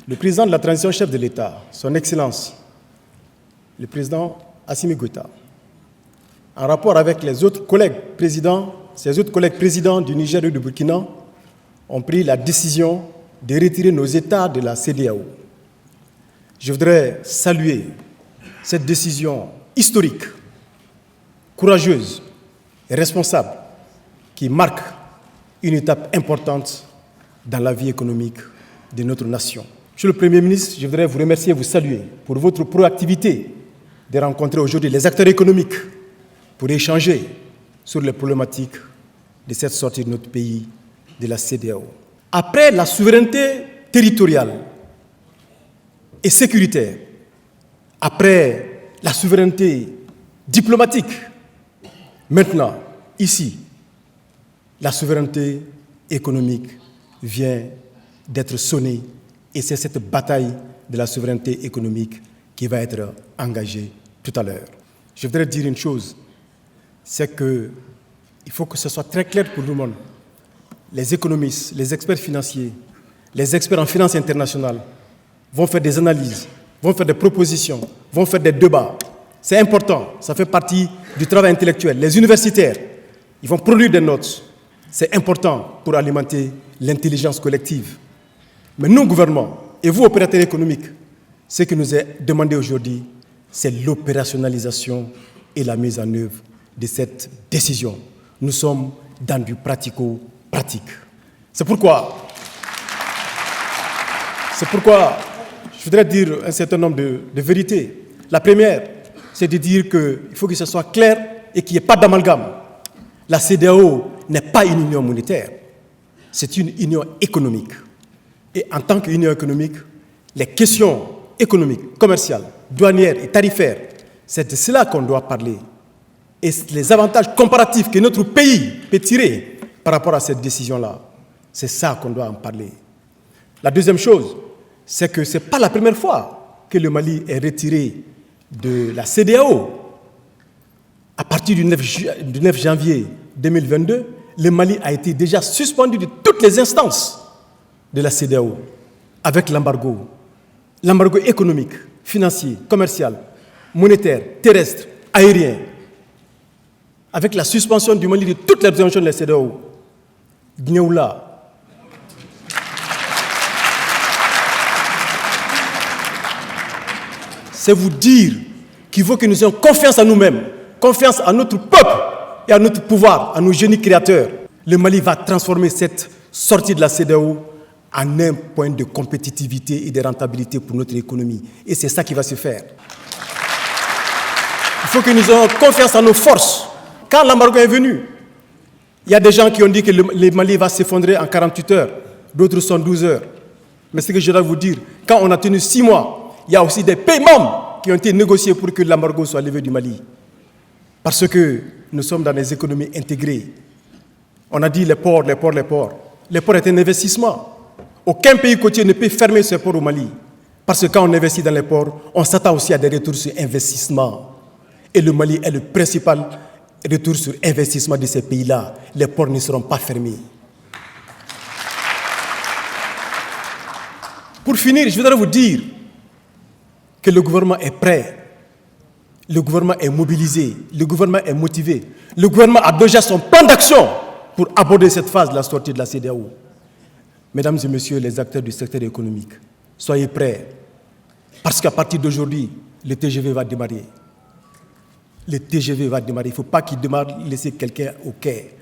Le président de la transition, chef de l'État, son Excellence, le président Assimi Goïta, en rapport avec ses autres collègues présidents du Niger et du Burkina, ont pris la décision de retirer nos États de la CEDEAO. Je voudrais saluer cette décision historique, courageuse et responsable qui marque une étape importante dans la vie économique de notre nation. Monsieur le Premier ministre, je voudrais vous remercier et vous saluer pour votre proactivité de rencontrer aujourd'hui les acteurs économiques pour échanger sur les problématiques de cette sortie de notre pays de la CEDEAO. Après la souveraineté territoriale et sécuritaire, après la souveraineté diplomatique, maintenant, ici, la souveraineté économique vient d'être sonnée et c'est cette bataille de la souveraineté économique qui va être engagée tout à l'heure. Je voudrais dire une chose, c'est qu'il faut que ce soit très clair pour tout le monde. Les économistes, les experts financiers, les experts en finance internationale vont faire des analyses, vont faire des propositions, vont faire des débats. C'est important, ça fait partie du travail intellectuel. Les universitaires, ils vont produire des notes. C'est important pour alimenter l'intelligence collective. Mais nous, gouvernement, et vous, opérateurs économiques, ce qui nous est demandé aujourd'hui, c'est l'opérationnalisation et la mise en œuvre de cette décision. Nous sommes dans du pratico-pratique. C'est pourquoi je voudrais dire un certain nombre de vérités. La première, c'est de dire qu'il faut que ce soit clair et qu'il n'y ait pas d'amalgame. La CEDEAO n'est pas une union monétaire, c'est une union économique. Et en tant qu'union économique, les questions économiques, commerciales, douanières et tarifaires, c'est de cela qu'on doit parler. Et les avantages comparatifs que notre pays peut tirer par rapport à cette décision-là, c'est ça qu'on doit en parler. La deuxième chose, c'est que ce n'est pas la première fois que le Mali est retiré de la CEDEAO. À partir du 9 janvier 2022, le Mali a été déjà suspendu de toutes les instances de la CEDEAO avec l'embargo économique, financier, commercial, monétaire, terrestre, aérien, avec la suspension du Mali de toutes les résolutions de la CEDEAO. Gneoula. C'est vous dire qu'il faut que nous ayons confiance en nous-mêmes, confiance en notre peuple et à notre pouvoir, à nos génies créateurs. Le Mali va transformer cette sortie de la CEDEAO en un point de compétitivité et de rentabilité pour notre économie. Et c'est ça qui va se faire. Il faut que nous ayons confiance en nos forces. Quand l'embargo est venu, il y a des gens qui ont dit que le Mali va s'effondrer en 48 heures, d'autres sont 12 heures. Mais ce que je dois vous dire, quand on a tenu 6 mois, il y a aussi des paiements qui ont été négociés pour que l'embargo soit levé du Mali. Parce que nous sommes dans des économies intégrées. On a dit les ports. Les ports est un investissement. Aucun pays côtier ne peut fermer ses ports au Mali. Parce que quand on investit dans les ports, on s'attend aussi à des retours sur investissement. Et le Mali est le principal retour sur investissement de ces pays-là. Les ports ne seront pas fermés. Pour finir, je voudrais vous dire que le gouvernement est prêt. Le gouvernement est mobilisé. Le gouvernement est motivé. Le gouvernement a déjà son plan d'action pour aborder cette phase de la sortie de la CEDEAO. Mesdames et messieurs les acteurs du secteur économique, soyez prêts. Parce qu'à partir d'aujourd'hui, le TGV va démarrer. Le TGV va démarrer. Il ne faut pas qu'il démarre, laisser quelqu'un au quai.